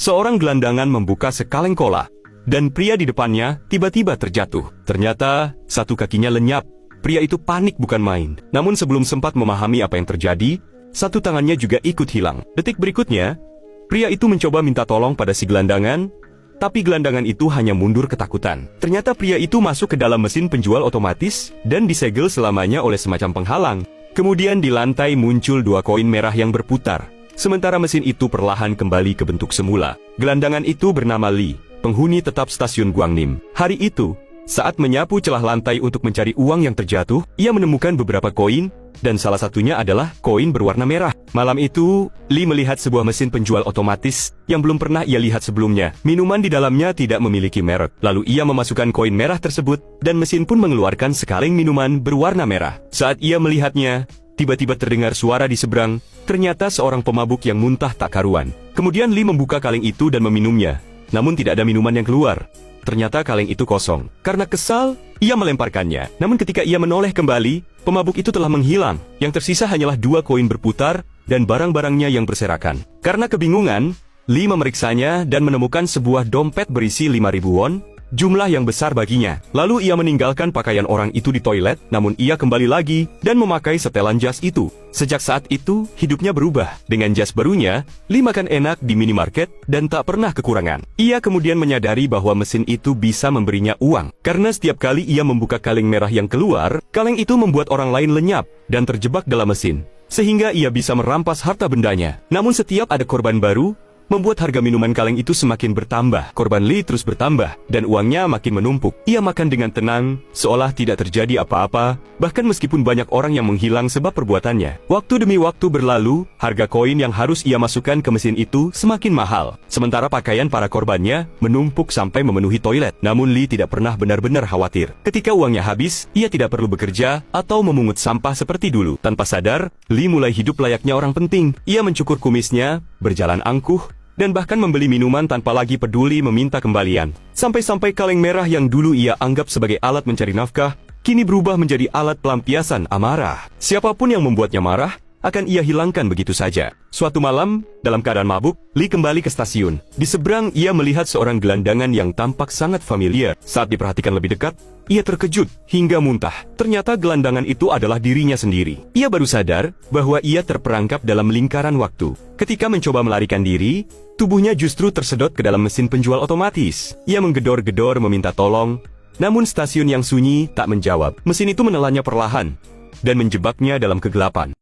seorang gelandangan membuka sekaleng kola, dan pria di depannya tiba-tiba terjatuh. Ternyata, satu kakinya lenyap. Pria itu panik bukan main. Namun sebelum sempat memahami apa yang terjadi, satu tangannya juga ikut hilang. Detik berikutnya, pria itu mencoba minta tolong pada si gelandangan, tapi gelandangan itu hanya mundur ketakutan. Ternyata pria itu masuk ke dalam mesin penjual otomatis dan disegel selamanya oleh semacam penghalang. Kemudian di lantai muncul 2 koin merah yang berputar. Sementara mesin itu perlahan kembali ke bentuk semula. Gelandangan itu bernama Lee, penghuni tetap stasiun Guangnim. Hari itu, saat menyapu celah lantai untuk mencari uang yang terjatuh, ia menemukan beberapa koin, dan salah satunya adalah koin berwarna merah. Malam itu, Lee melihat sebuah mesin penjual otomatis yang belum pernah ia lihat sebelumnya. Minuman di dalamnya tidak memiliki merek. Lalu ia memasukkan koin merah tersebut, dan mesin pun mengeluarkan sekaleng minuman berwarna merah. Saat ia melihatnya, tiba-tiba terdengar suara di seberang. Ternyata seorang pemabuk yang muntah tak karuan. Kemudian Lee membuka kaleng itu dan meminumnya. Namun tidak ada minuman yang keluar. Ternyata kaleng itu kosong. Karena kesal, ia melemparkannya. Namun ketika ia menoleh kembali, pemabuk itu telah menghilang. Yang tersisa hanyalah 2 koin berputar dan barang-barangnya yang berserakan. Karena kebingungan, Lee memeriksanya dan menemukan sebuah dompet berisi 5.000 won, jumlah yang besar baginya. Lalu ia meninggalkan pakaian orang itu di toilet, namun ia kembali lagi dan memakai setelan jas itu. Sejak saat itu, hidupnya berubah. Dengan jas barunya, Lee makan enak di minimarket dan tak pernah kekurangan. Ia kemudian menyadari bahwa mesin itu bisa memberinya uang. Karena setiap kali ia membuka kaleng merah yang keluar, kaleng itu membuat orang lain lenyap dan terjebak dalam mesin. Sehingga ia bisa merampas harta bendanya. Namun setiap ada korban baru, membuat harga minuman kaleng itu semakin bertambah. Korban Lee terus bertambah, dan uangnya makin menumpuk. Ia makan dengan tenang, seolah tidak terjadi apa-apa, bahkan meskipun banyak orang yang menghilang sebab perbuatannya. Waktu demi waktu berlalu, harga koin yang harus ia masukkan ke mesin itu semakin mahal. Sementara pakaian para korbannya menumpuk sampai memenuhi toilet. Namun Lee tidak pernah benar-benar khawatir. Ketika uangnya habis, ia tidak perlu bekerja atau memungut sampah seperti dulu. Tanpa sadar, Lee mulai hidup layaknya orang penting. Ia mencukur kumisnya, berjalan angkuh, dan bahkan membeli minuman tanpa lagi peduli meminta kembalian. Sampai-sampai kaleng merah yang dulu ia anggap sebagai alat mencari nafkah, kini berubah menjadi alat pelampiasan amarah. Siapapun yang membuatnya marah, akan ia hilangkan begitu saja. Suatu malam, dalam keadaan mabuk, Lee kembali ke stasiun. Di seberang, ia melihat seorang gelandangan yang tampak sangat familiar. Saat diperhatikan lebih dekat, ia terkejut hingga muntah. Ternyata gelandangan itu adalah dirinya sendiri. Ia baru sadar bahwa ia terperangkap dalam lingkaran waktu. Ketika mencoba melarikan diri, tubuhnya justru tersedot ke dalam mesin penjual otomatis. Ia menggedor-gedor meminta tolong, namun stasiun yang sunyi tak menjawab. Mesin itu menelannya perlahan dan menjebaknya dalam kegelapan.